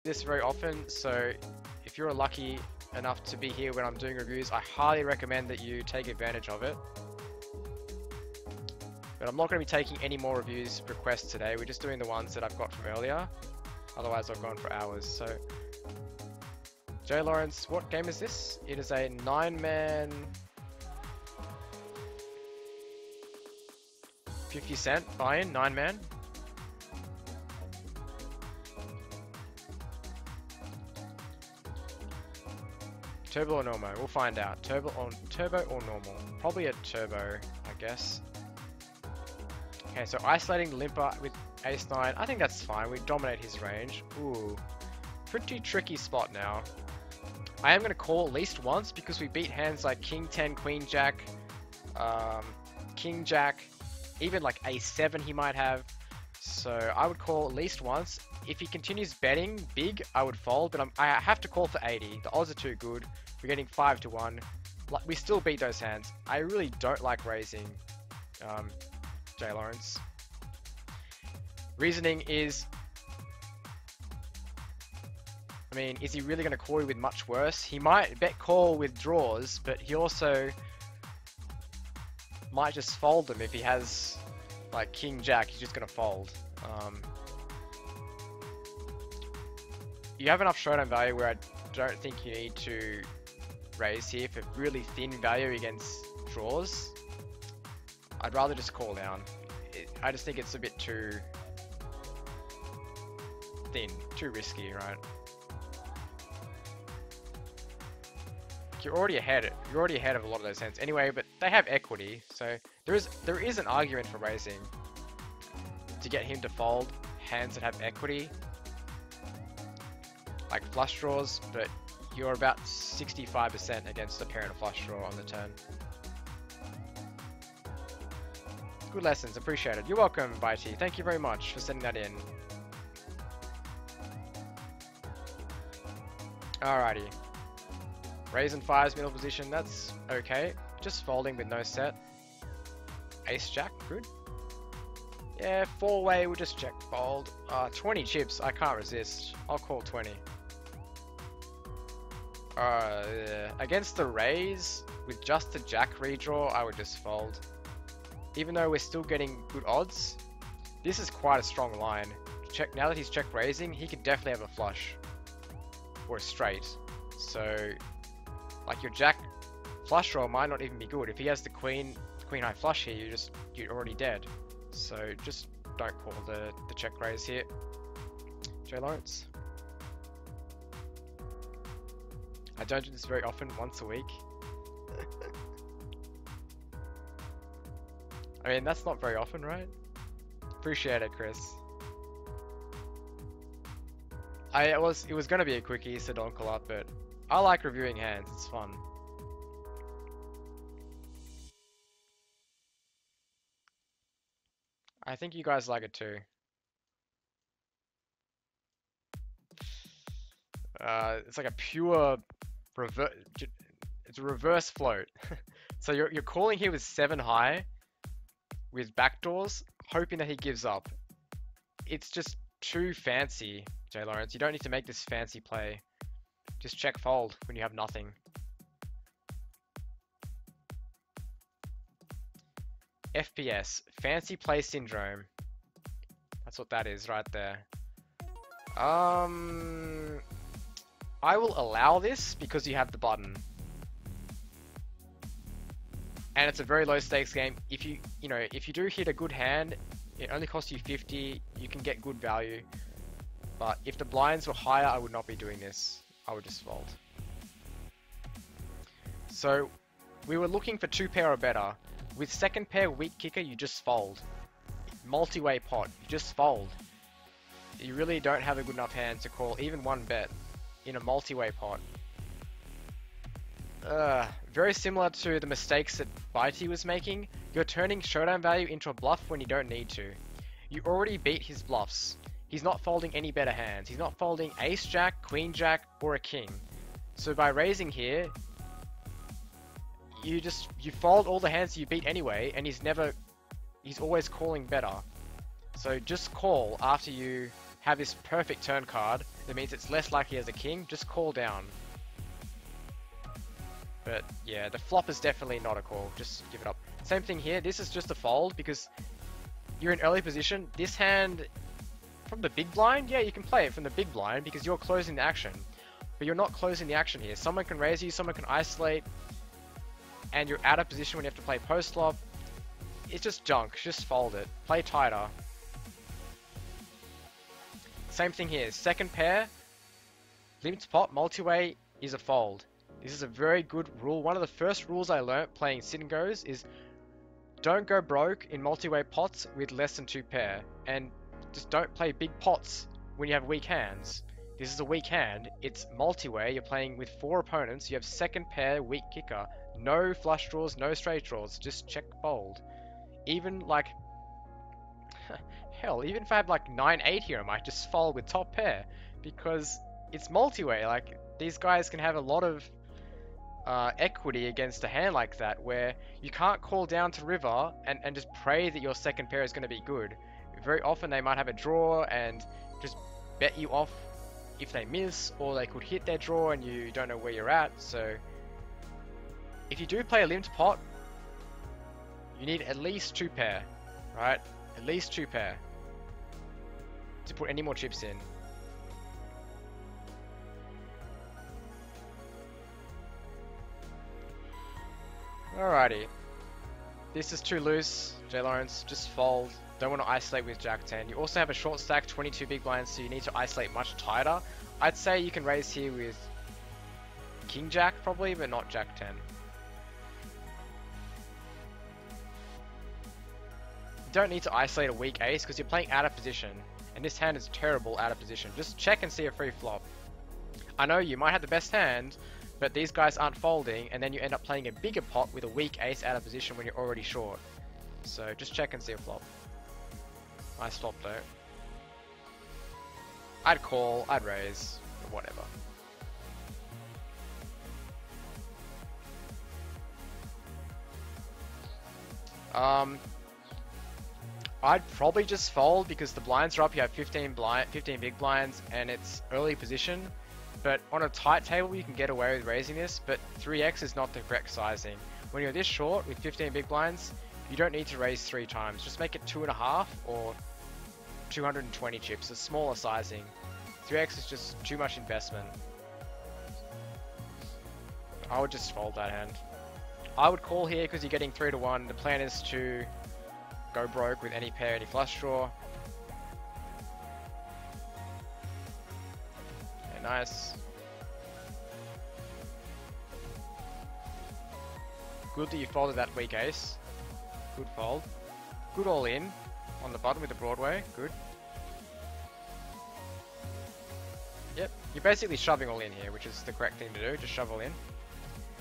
this very often, so if you're lucky enough to be here when I'm doing reviews, I highly recommend that you take advantage of it. But I'm not going to be taking any more reviews requests today. We're just doing the ones that I've got from earlier. Otherwise I've gone for hours. So, Jlawrence, what game is this? It is a 9-man 50 cent buy-in, 9-man. Turbo or normal? We'll find out. Turbo or normal? Probably a turbo, I guess. Okay, so isolating Limper with Ace-9, I think that's fine. We dominate his range. Ooh, pretty tricky spot now. I am going to call at least once because we beat hands like King-10, Queen-Jack, King-Jack, even like Ace-7 he might have. So I would call at least once. If he continues betting big, I would fold, but I have to call for 80. The odds are too good. We're getting 5-1. We still beat those hands. I really don't like raising Jlawrence. Reasoning is, I mean, is he really going to call you with much worse? He might bet call with draws, but he also might just fold them if he has like King-Jack. He's just going to fold. You have enough showdown value where I don't think you need to raise here for really thin value against draws. I'd rather just call down. I just think it's a bit too thin, too risky, right? You're already ahead. You're already ahead of a lot of those hands anyway, but they have equity, so there is an argument for raising to get him to fold hands that have equity, like flush draws, but you're about 65% against a pair and a flush draw on the turn. Good lessons, appreciated. You're welcome, Bitey. Thank you very much for sending that in. Alrighty. Raise and fires middle position, that's okay. Just folding with no set. Ace-Jack, good. Yeah, 4-way, we'll just check fold. 20 chips, I can't resist. I'll call 20. Against the raise, with just the Jack redraw, I would just fold. Even though we're still getting good odds, this is quite a strong line. Check, now that he's check raising, he could definitely have a flush. Or a straight. So, like your Jack flush draw might not even be good. If he has the Queen High flush here, you're already dead. So just don't call the check raise here. Jlawrence. I don't do this very often, once a week. I mean, that's not very often, right? Appreciate it, Chris. It was gonna be a quickie, so don't call up, but I like reviewing hands, it's fun. I think you guys like it too. It's like a pure it's a reverse float. So you're calling here with 7 high with backdoors, hoping that he gives up. It's just too fancy, Jlawrence. You don't need to make this fancy play. Just check fold when you have nothing. FPS, fancy play syndrome. That's what that is right there. I will allow this because you have the button. And it's a very low stakes game. If you do hit a good hand, it only costs you 50, you can get good value. But if the blinds were higher, I would not be doing this. I would just fold. So, we were looking for 2 pair or better. With second pair weak kicker, you just fold. Multi-way pot, you just fold. You really don't have a good enough hand to call even one bet in a multi-way pot. Very similar to the mistakes that Bitey was making. You're turning showdown value into a bluff when you don't need to. You already beat his bluffs. He's not folding any better hands. He's not folding Ace-Jack, Queen-Jack, or a King. So by raising here, you fold all the hands you beat anyway, and he's always calling better. So just call after you have this perfect turn card that means it's less likely as a king, just call down. But yeah, the flop is definitely not a call, just give it up. Same thing here, this is just a fold because you're in early position. This hand from the big blind, yeah, you can play it from the big blind because you're closing the action. But you're not closing the action here. Someone can raise you, someone can isolate, and you're out of position when you have to play post flop. It's just junk, just fold it. Play tighter. Same thing here, second pair, limped pot, multi-way is a fold. This is a very good rule. One of the first rules I learnt playing sit and goes is don't go broke in multi-way pots with less than 2 pair. And just don't play big pots when you have weak hands. This is a weak hand. It's multi-way. You're playing with 4 opponents. You have second pair, weak kicker. No flush draws, no straight draws. Just check fold. Even like... hell, even if I had like 9-8 here, I might just fold with top pair. Because it's multi-way. Like, these guys can have a lot of equity against a hand like that, where you can't call down to river and just pray that your second pair is going to be good. Very often they might have a draw and just bet you off if they miss, or they could hit their draw and you don't know where you're at. So if you do play a limped pot, you need at least 2 pair, right? At least 2 pair to put any more chips in. Alrighty. This is too loose, Jlawrence. Just fold. Don't want to isolate with Jack 10. You also have a short stack, 22 big blinds, so you need to isolate much tighter. I'd say you can raise here with King Jack probably, but not Jack 10. You don't need to isolate a weak ace because you're playing out of position. And this hand is terrible out of position. Just check and see a free flop. I know you might have the best hand, but these guys aren't folding, and then you end up playing a bigger pot with a weak ace out of position when you're already short. So just check and see a flop. Nice flop though. I'd call, I'd raise, or whatever. I'd probably just fold because the blinds are up. You have 15 big blinds, and it's early position. But on a tight table, you can get away with raising this, but 3x is not the correct sizing. When you're this short with 15 big blinds, you don't need to raise 3 times. Just make it 2.5 or 220 chips, a smaller sizing. 3x is just too much investment. I would just fold that hand. I would call here because you're getting 3 to 1. The plan is to go broke with any pair, any flush draw. Okay, nice. Good that you folded that weak ace. Good fold. Good all in on the button with the Broadway. Good. Yep, you're basically shoving all in here, which is the correct thing to do. Just shove all in.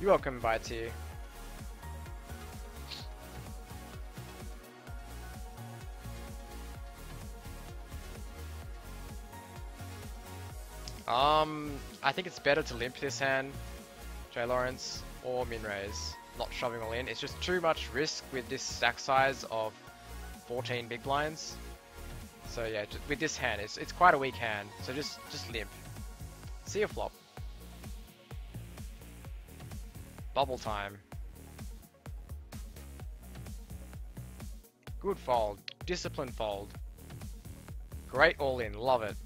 You're welcome, by tier. I think it's better to limp this hand, Jlawrence, or min raise. Not shoving all in. It's just too much risk with this stack size of 14 big blinds. So yeah, with this hand, it's quite a weak hand. So just limp. See a flop. Bubble time. Good fold. Disciplined fold. Great all in. Love it.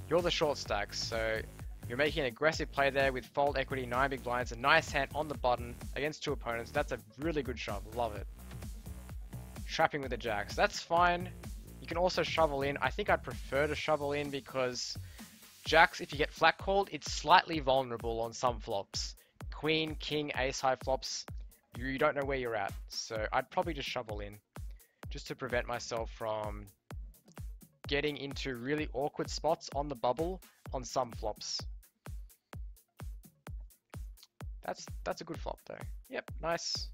You're the short stacks, so you're making an aggressive play there with fold equity, 9 big blinds, a nice hand on the button against 2 opponents. That's a really good shove. Love it. Trapping with the jacks. That's fine. You can also shovel in. I think I'd prefer to shovel in because jacks, if you get flat called, it's slightly vulnerable on some flops. Queen, king, ace high flops, you don't know where you're at. So I'd probably just shovel in just to prevent myself from getting into really awkward spots on the bubble on some flops. That's a good flop though. Yep, nice.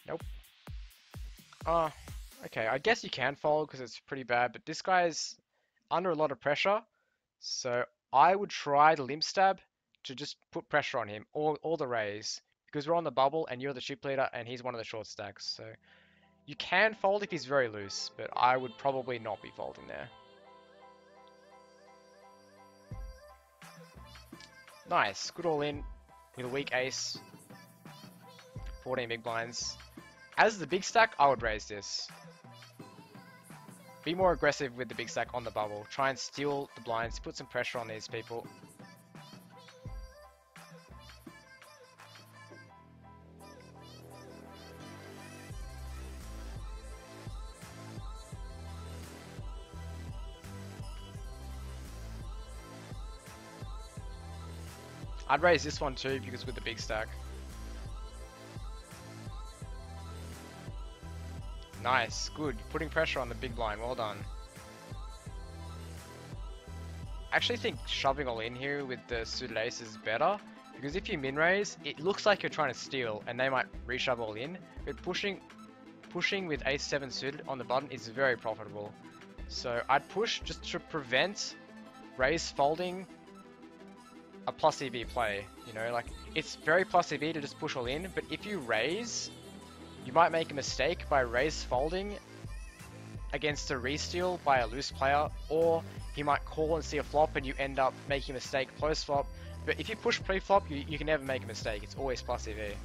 Nope. Okay, I guess you can fold because it's pretty bad, but this guy's under a lot of pressure, so I would try the limp stab to just put pressure on him, or the raise, because we're on the bubble and you're the chip leader and he's one of the short stacks, so You can fold if he's very loose, but I would probably not be folding there. Nice, good all in with a weak ace. 14 big blinds. As the big stack, I would raise this. Be more aggressive with the big stack on the bubble. Try and steal the blinds, put some pressure on these people. I'd raise this one too because with the big stack. Nice, good. Putting pressure on the big blind, well done. I actually think shoving all in here with the suited ace is better, because if you min raise, it looks like you're trying to steal and they might reshove all in, but pushing with ace 7 suited on the button is very profitable. So I'd push just to prevent raise folding a plus EV play, you know, like it's very plus EV to just push all in, but if you raise, you might make a mistake by raise folding against a re-steal by a loose player, or he might call and see a flop and you end up making a mistake post flop. But if you push pre-flop, you can never make a mistake, it's always plus EV.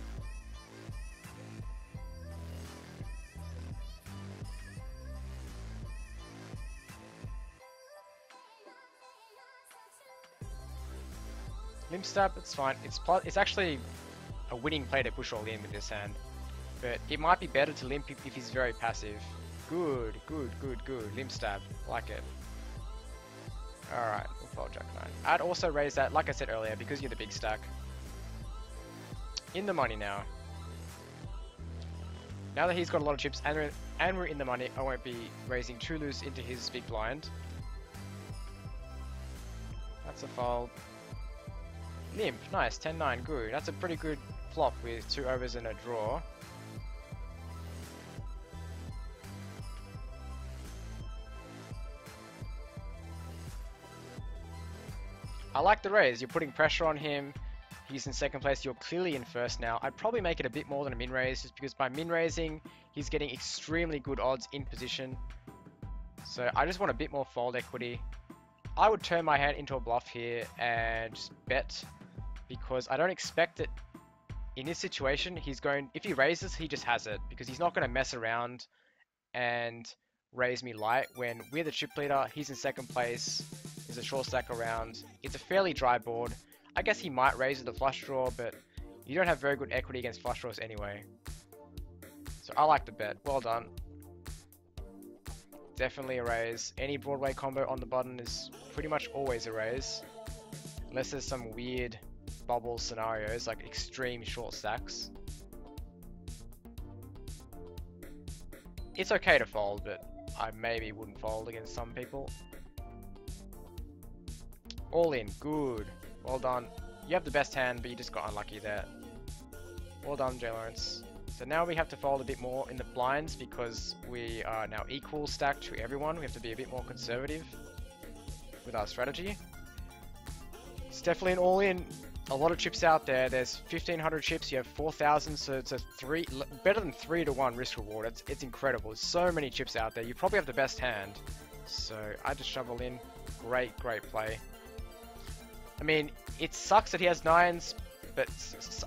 Limp stab, it's fine. It's actually a winning play to push all in with this hand. But it might be better to limp if he's very passive. Good, good, good, good. Limp stab, like it. Alright, we'll fold Jack 9. I'd also raise that, like I said earlier, because you're the big stack. In the money now. Now that he's got a lot of chips and we're in the money, I won't be raising too loose into his big blind. That's a fold. Limp, nice, 10-9, good. That's a pretty good flop with 2 overs and a draw. I like the raise, you're putting pressure on him, he's in second place, you're clearly in first now. I'd probably make it a bit more than a min raise, just because by min raising, he's getting extremely good odds in position. So I just want a bit more fold equity. I would turn my hand into a bluff here and just bet, because I don't expect it in this situation. If he raises, he just has it, because he's not going to mess around and raise me light when we're the chip leader, he's in second place, there's a short stack around. It's a fairly dry board. I guess he might raise with a flush draw, but you don't have very good equity against flush draws anyway. So I like the bet. Well done. Definitely a raise. Any Broadway combo on the button is pretty much always a raise, unless there's some weird bubble scenarios like extreme short stacks. It's okay to fold, but I maybe wouldn't fold against some people. All in, good. Well done. You have the best hand, but you just got unlucky there. Well done, Jlawrence. So now we have to fold a bit more in the blinds because we are now equal stacked to everyone. We have to be a bit more conservative with our strategy. It's definitely an all-in. A lot of chips out there. There's 1,500 chips. You have 4,000, so it's a better than 3-to-1 risk reward. It's incredible. There's so many chips out there. You probably have the best hand. So I just shovel in. Great, great play. I mean, it sucks that he has 9s, but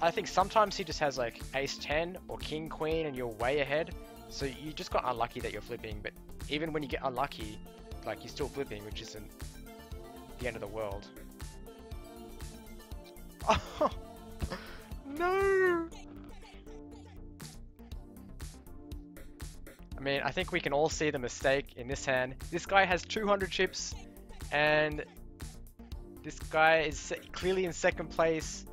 I think sometimes he just has like ace 10 or king queen and you're way ahead. So you just got unlucky that you're flipping, but even when you get unlucky, like you're still flipping, which isn't the end of the world. Oh, no! I mean, I think we can all see the mistake in this hand. This guy has 200 chips and this guy is clearly in second place.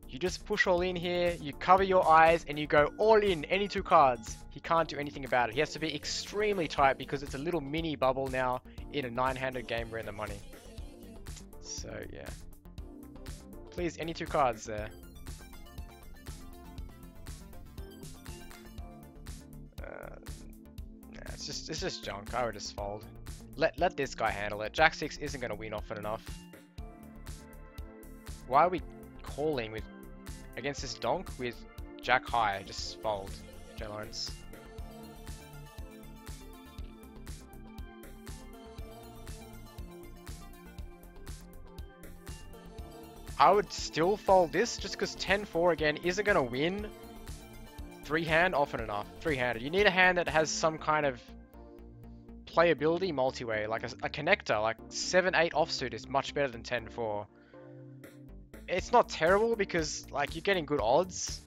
You just push all in here, you cover your eyes, and you go all in, any 2 cards. He can't do anything about it. He has to be extremely tight because it's a little mini bubble now in a 9-handed game we're in the money. So, yeah. Please, any 2 cards there. It's just junk. I would just fold. Let this guy handle it. Jack 6 isn't going to win often enough. Why are we calling with against this donk with Jack high? Just fold, Jlawrence. I would still fold this just because 10-4 again isn't going to win 3-hand often enough. 3-handed. You need a hand that has some kind of playability multi-way, like a connector, like 7-8 offsuit is much better than 10-4. It's not terrible because like you're getting good odds,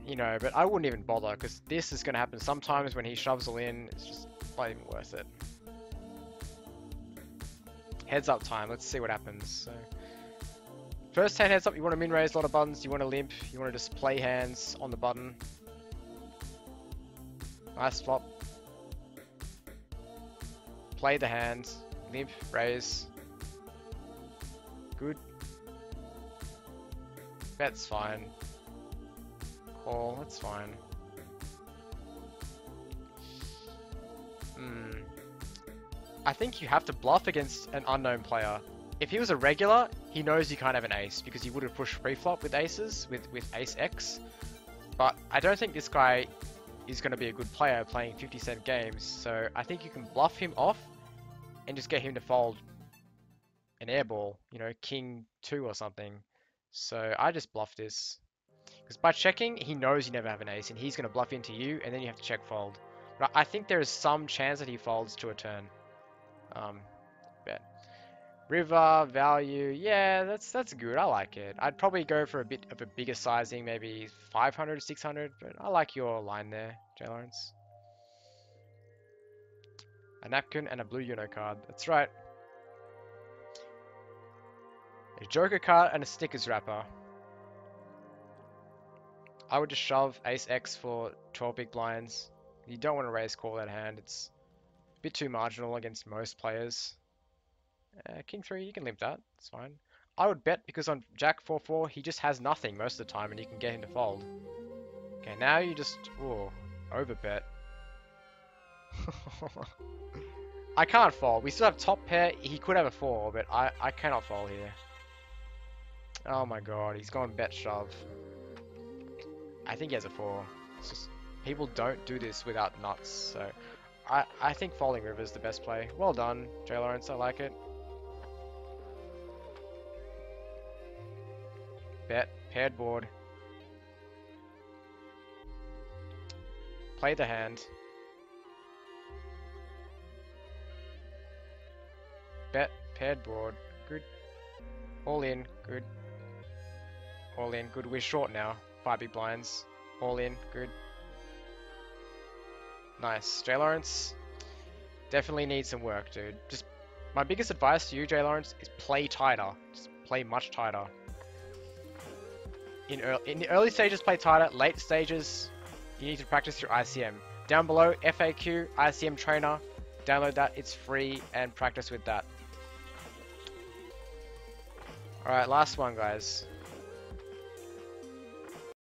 you know, but I wouldn't even bother because this is going to happen sometimes when he shoves all in. It's just not even worth it. Heads up time. Let's see what happens. So, first hand heads up. You want to min raise a lot of buttons. You want to limp. You want to just play hands on the button. Nice flop. Play the hand. Limp. Raise. Good. Bet's fine. Call. That's fine. I think you have to bluff against an unknown player. If he was a regular, he knows you can't have an ace because he would have pushed pre-flop with aces, with ace X. But I don't think this guy is going to be a good player playing 50-cent games. So I think you can bluff him off and just get him to fold an airball, you know, king 2 or something. So I just bluff this. Because by checking, he knows you never have an ace and he's going to bluff into you and then you have to check fold. But I think there is some chance that he folds to a turn. Bet. River, value, yeah, that's good. I like it. I'd probably go for a bit of a bigger sizing, maybe 500, 600, but I like your line there, Jlawrence. A napkin and a blue Uno card. That's right. A Joker card and a stickers wrapper. I would just shove ace X for 12 big blinds. You don't want to raise call that hand. It's a bit too marginal against most players. King 3, you can limp that. It's fine. I would bet because on Jack 4-4, he just has nothing most of the time and you can get him to fold. Okay, now you just... Ooh, overbet. I can't fold. We still have top pair. He could have a 4, but I cannot fold here. Oh my god, he's gone bet shove. I think he has a 4. It's just... People don't do this without nuts, so... I think folding river is the best play. Well done, Jlawrence. I like it. Bet. Paired board. Play the hand. Bet. Paired board. Good. All in. Good. All in. Good. We're short now. 5 big blinds. All in. Good. Nice. Jlawrence definitely needs some work, dude. Just my biggest advice to you, Jlawrence, is play tighter. Just play much tighter. In the early stages, play tighter. Late stages, you need to practice your ICM. Down below, FAQ, ICM trainer. Download that. It's free and practice with that. Alright, last one, guys.